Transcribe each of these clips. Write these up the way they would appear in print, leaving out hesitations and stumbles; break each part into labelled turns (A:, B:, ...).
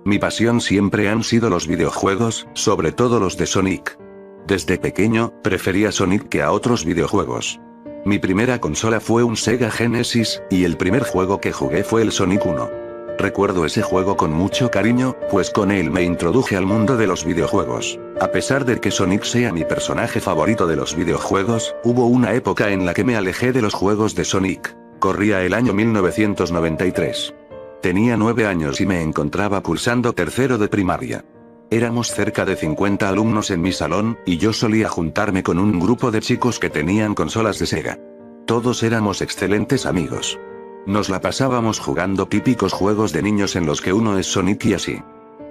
A: Mi pasión siempre han sido los videojuegos, sobre todo los de Sonic. Desde pequeño, prefería Sonic que a otros videojuegos. Mi primera consola fue un Sega Genesis, y el primer juego que jugué fue el Sonic 1. Recuerdo ese juego con mucho cariño, pues con él me introduje al mundo de los videojuegos. A pesar de que Sonic sea mi personaje favorito de los videojuegos, hubo una época en la que me alejé de los juegos de Sonic. Corría el año 1993. Tenía 9 años y me encontraba cursando tercero de primaria. Éramos cerca de 50 alumnos en mi salón, y yo solía juntarme con un grupo de chicos que tenían consolas de Sega. Todos éramos excelentes amigos. Nos la pasábamos jugando típicos juegos de niños en los que uno es Sonic y así.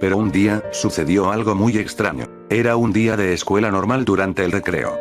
A: Pero un día, sucedió algo muy extraño. Era un día de escuela normal durante el recreo.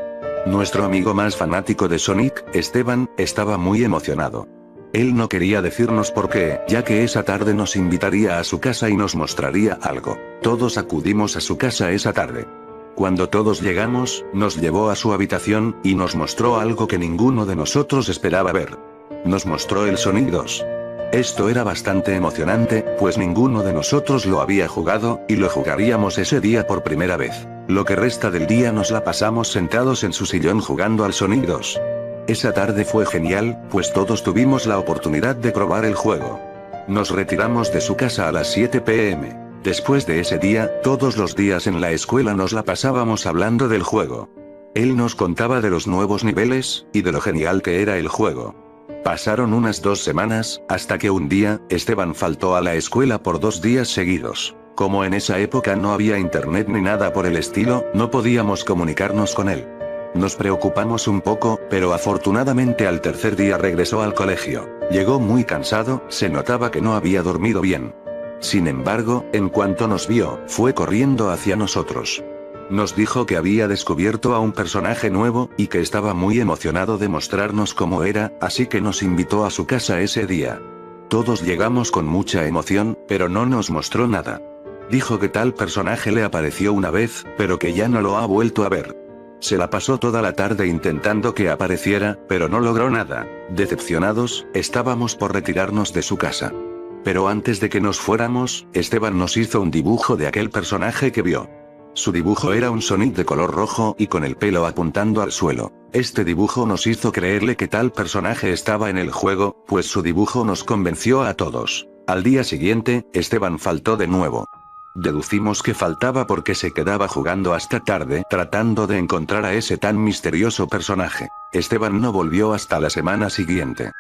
A: Nuestro amigo más fanático de Sonic, Esteban, estaba muy emocionado. Él no quería decirnos por qué, ya que esa tarde nos invitaría a su casa y nos mostraría algo. Todos acudimos a su casa esa tarde. Cuando todos llegamos, nos llevó a su habitación, y nos mostró algo que ninguno de nosotros esperaba ver. Nos mostró el Sonic 2. Esto era bastante emocionante, pues ninguno de nosotros lo había jugado, y lo jugaríamos ese día por primera vez. Lo que resta del día nos la pasamos sentados en su sillón jugando al Sonic 2. Esa tarde fue genial, pues todos tuvimos la oportunidad de probar el juego. Nos retiramos de su casa a las 7 p.m. Después de ese día, todos los días en la escuela nos la pasábamos hablando del juego. Él nos contaba de los nuevos niveles, y de lo genial que era el juego. Pasaron unas 2 semanas, hasta que un día, Esteban faltó a la escuela por 2 días seguidos. Como en esa época no había internet ni nada por el estilo, no podíamos comunicarnos con él. Nos preocupamos un poco, pero afortunadamente al tercer día regresó al colegio. Llegó muy cansado, se notaba que no había dormido bien. Sin embargo, en cuanto nos vio, fue corriendo hacia nosotros. Nos dijo que había descubierto a un personaje nuevo, y que estaba muy emocionado de mostrarnos cómo era, así que nos invitó a su casa ese día. Todos llegamos con mucha emoción, pero no nos mostró nada. Dijo que tal personaje le apareció una vez, pero que ya no lo ha vuelto a ver. Se la pasó toda la tarde intentando que apareciera, pero no logró nada. Decepcionados, estábamos por retirarnos de su casa. Pero antes de que nos fuéramos, Esteban nos hizo un dibujo de aquel personaje que vio. Su dibujo era un Sonic de color rojo y con el pelo apuntando al suelo. Este dibujo nos hizo creerle que tal personaje estaba en el juego, pues su dibujo nos convenció a todos. Al día siguiente, Esteban faltó de nuevo. Deducimos que faltaba porque se quedaba jugando hasta tarde tratando de encontrar a ese tan misterioso personaje. Esteban no volvió hasta la semana siguiente.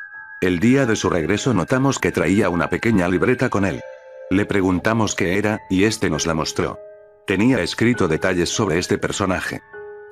A: El día de su regreso notamos que traía una pequeña libreta con él. Le preguntamos qué era, y este nos la mostró. Tenía escrito detalles sobre este personaje.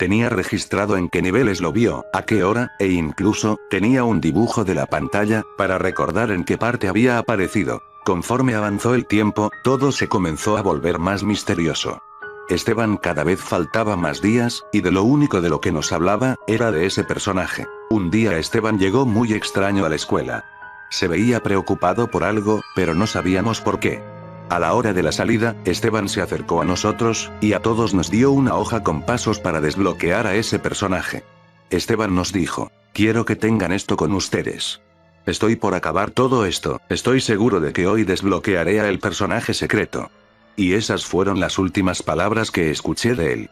A: Tenía registrado en qué niveles lo vio, a qué hora, e incluso, tenía un dibujo de la pantalla, para recordar en qué parte había aparecido. Conforme avanzó el tiempo, todo se comenzó a volver más misterioso. Esteban cada vez faltaba más días, y de lo único de lo que nos hablaba, era de ese personaje. Un día Esteban llegó muy extraño a la escuela. Se veía preocupado por algo, pero no sabíamos por qué. A la hora de la salida, Esteban se acercó a nosotros, y a todos nos dio una hoja con pasos para desbloquear a ese personaje. Esteban nos dijo: quiero que tengan esto con ustedes. Estoy por acabar todo esto, estoy seguro de que hoy desbloquearé a el personaje secreto. Y esas fueron las últimas palabras que escuché de él.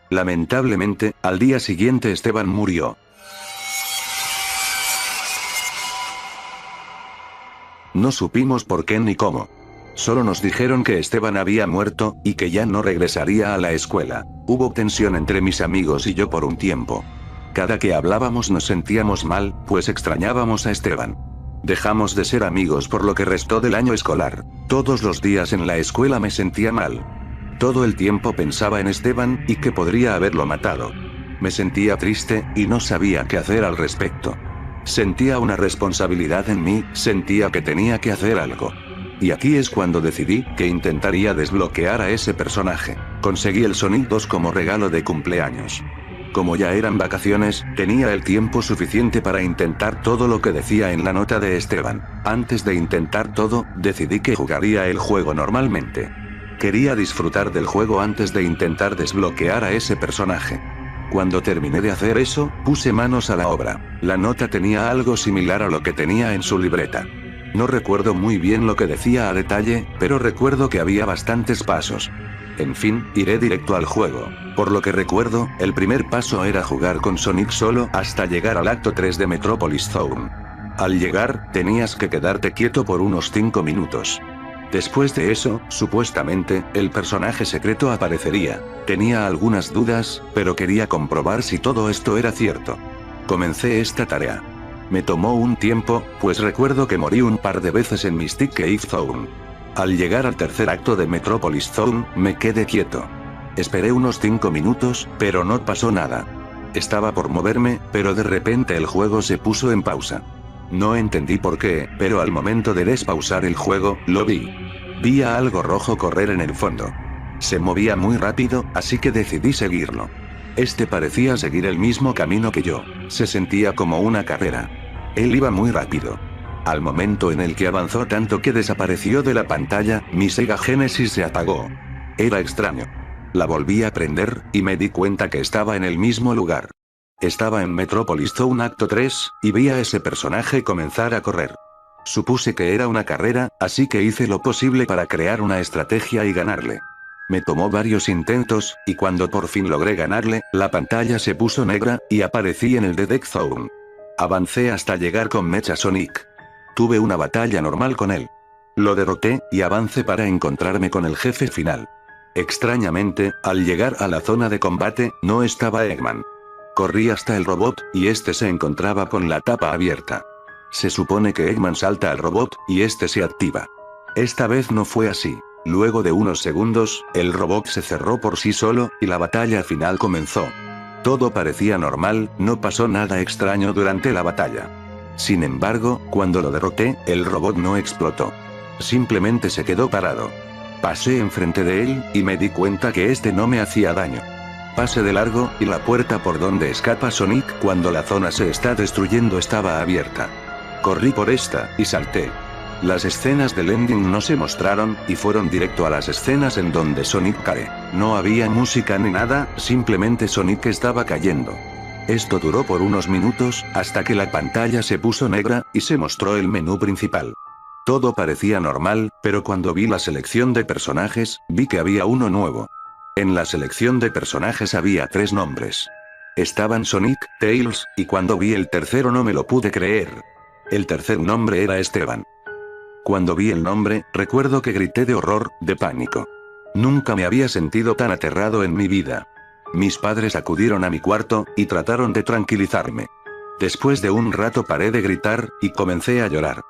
A: Lamentablemente, al día siguiente Esteban murió. No supimos por qué ni cómo. Solo nos dijeron que Esteban había muerto, y que ya no regresaría a la escuela. Hubo tensión entre mis amigos y yo por un tiempo. Cada que hablábamos nos sentíamos mal, pues extrañábamos a Esteban. Dejamos de ser amigos por lo que restó del año escolar. Todos los días en la escuela me sentía mal. Todo el tiempo pensaba en Esteban, y que podría haberlo matado. Me sentía triste, y no sabía qué hacer al respecto. Sentía una responsabilidad en mí, sentía que tenía que hacer algo. Y aquí es cuando decidí que intentaría desbloquear a ese personaje. Conseguí el Sonic 2 como regalo de cumpleaños. Como ya eran vacaciones, tenía el tiempo suficiente para intentar todo lo que decía en la nota de Esteban. Antes de intentar todo, decidí que jugaría el juego normalmente. Quería disfrutar del juego antes de intentar desbloquear a ese personaje. Cuando terminé de hacer eso, puse manos a la obra. La nota tenía algo similar a lo que tenía en su libreta. No recuerdo muy bien lo que decía a detalle, pero recuerdo que había bastantes pasos. En fin, iré directo al juego. Por lo que recuerdo, el primer paso era jugar con Sonic solo hasta llegar al acto 3 de Metropolis Zone. Al llegar, tenías que quedarte quieto por unos 5 minutos. Después de eso, supuestamente, el personaje secreto aparecería. Tenía algunas dudas, pero quería comprobar si todo esto era cierto. Comencé esta tarea. Me tomó un tiempo, pues recuerdo que morí un par de veces en Mystic Cave Zone. Al llegar al tercer acto de Metropolis Zone, me quedé quieto. Esperé unos 5 minutos, pero no pasó nada. Estaba por moverme, pero de repente el juego se puso en pausa. No entendí por qué, pero al momento de despausar el juego, lo vi. Vi a algo rojo correr en el fondo. Se movía muy rápido, así que decidí seguirlo. Este parecía seguir el mismo camino que yo. Se sentía como una carrera. Él iba muy rápido. Al momento en el que avanzó tanto que desapareció de la pantalla, mi Sega Genesis se apagó. Era extraño. La volví a prender, y me di cuenta que estaba en el mismo lugar. Estaba en Metropolis Zone Acto 3, y vi a ese personaje comenzar a correr. Supuse que era una carrera, así que hice lo posible para crear una estrategia y ganarle. Me tomó varios intentos, y cuando por fin logré ganarle, la pantalla se puso negra, y aparecí en el The Deck Zone. Avancé hasta llegar con Mecha Sonic. Tuve una batalla normal con él. Lo derroté, y avancé para encontrarme con el jefe final. Extrañamente, al llegar a la zona de combate, no estaba Eggman. Corrí hasta el robot, y este se encontraba con la tapa abierta. Se supone que Eggman salta al robot, y este se activa. Esta vez no fue así. Luego de unos segundos, el robot se cerró por sí solo, y la batalla final comenzó. Todo parecía normal, no pasó nada extraño durante la batalla. Sin embargo, cuando lo derroté, el robot no explotó. Simplemente se quedó parado. Pasé enfrente de él, y me di cuenta que este no me hacía daño. Pasé de largo, y la puerta por donde escapa Sonic cuando la zona se está destruyendo estaba abierta. Corrí por esta, y salté. Las escenas del ending no se mostraron, y fueron directo a las escenas en donde Sonic cae. No había música ni nada, simplemente Sonic estaba cayendo. Esto duró por unos minutos, hasta que la pantalla se puso negra, y se mostró el menú principal. Todo parecía normal, pero cuando vi la selección de personajes, vi que había uno nuevo. En la selección de personajes había 3 nombres. Estaban Sonic, Tails, y cuando vi el tercero no me lo pude creer. El tercer nombre era Esteban. Cuando vi el nombre, recuerdo que grité de horror, de pánico. Nunca me había sentido tan aterrado en mi vida. Mis padres acudieron a mi cuarto, y trataron de tranquilizarme. Después de un rato paré de gritar, y comencé a llorar.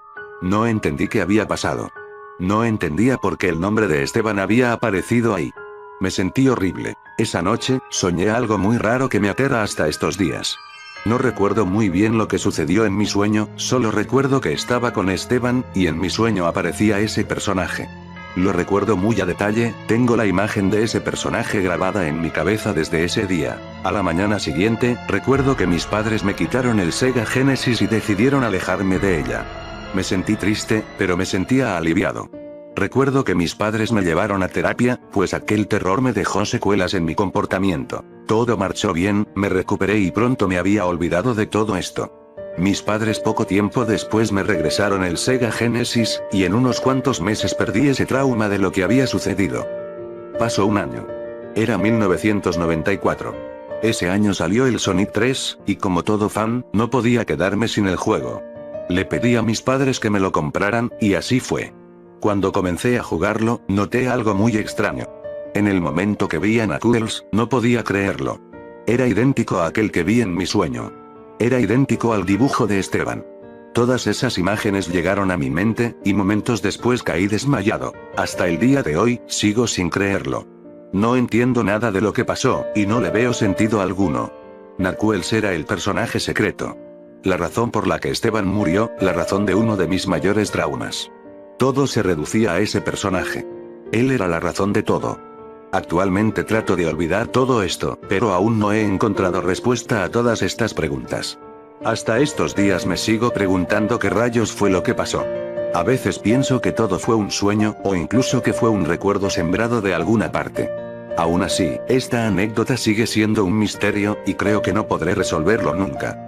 A: No entendí qué había pasado. No entendía por qué el nombre de Esteban había aparecido ahí. Me sentí horrible. Esa noche, soñé algo muy raro que me aterra hasta estos días. No recuerdo muy bien lo que sucedió en mi sueño, solo recuerdo que estaba con Esteban, y en mi sueño aparecía ese personaje. Lo recuerdo muy a detalle, tengo la imagen de ese personaje grabada en mi cabeza desde ese día. A la mañana siguiente, recuerdo que mis padres me quitaron el Sega Genesis y decidieron alejarme de ella. Me sentí triste, pero me sentía aliviado. Recuerdo que mis padres me llevaron a terapia, pues aquel terror me dejó secuelas en mi comportamiento. Todo marchó bien, me recuperé y pronto me había olvidado de todo esto. Mis padres poco tiempo después me regresaron el Sega Genesis, y en unos cuantos meses perdí ese trauma de lo que había sucedido. Pasó un año. Era 1994. Ese año salió el Sonic 3, y como todo fan, no podía quedarme sin el juego. Le pedí a mis padres que me lo compraran, y así fue. Cuando comencé a jugarlo, noté algo muy extraño. En el momento que vi a Knuckles, no podía creerlo. Era idéntico a aquel que vi en mi sueño. Era idéntico al dibujo de Esteban. Todas esas imágenes llegaron a mi mente, y momentos después caí desmayado. Hasta el día de hoy, sigo sin creerlo. No entiendo nada de lo que pasó, y no le veo sentido alguno. Knuckles era el personaje secreto. La razón por la que Esteban murió, la razón de uno de mis mayores traumas. Todo se reducía a ese personaje. Él era la razón de todo. Actualmente trato de olvidar todo esto, pero aún no he encontrado respuesta a todas estas preguntas. Hasta estos días me sigo preguntando qué rayos fue lo que pasó. A veces pienso que todo fue un sueño, o incluso que fue un recuerdo sembrado de alguna parte. Aún así, esta anécdota sigue siendo un misterio, y creo que no podré resolverlo nunca.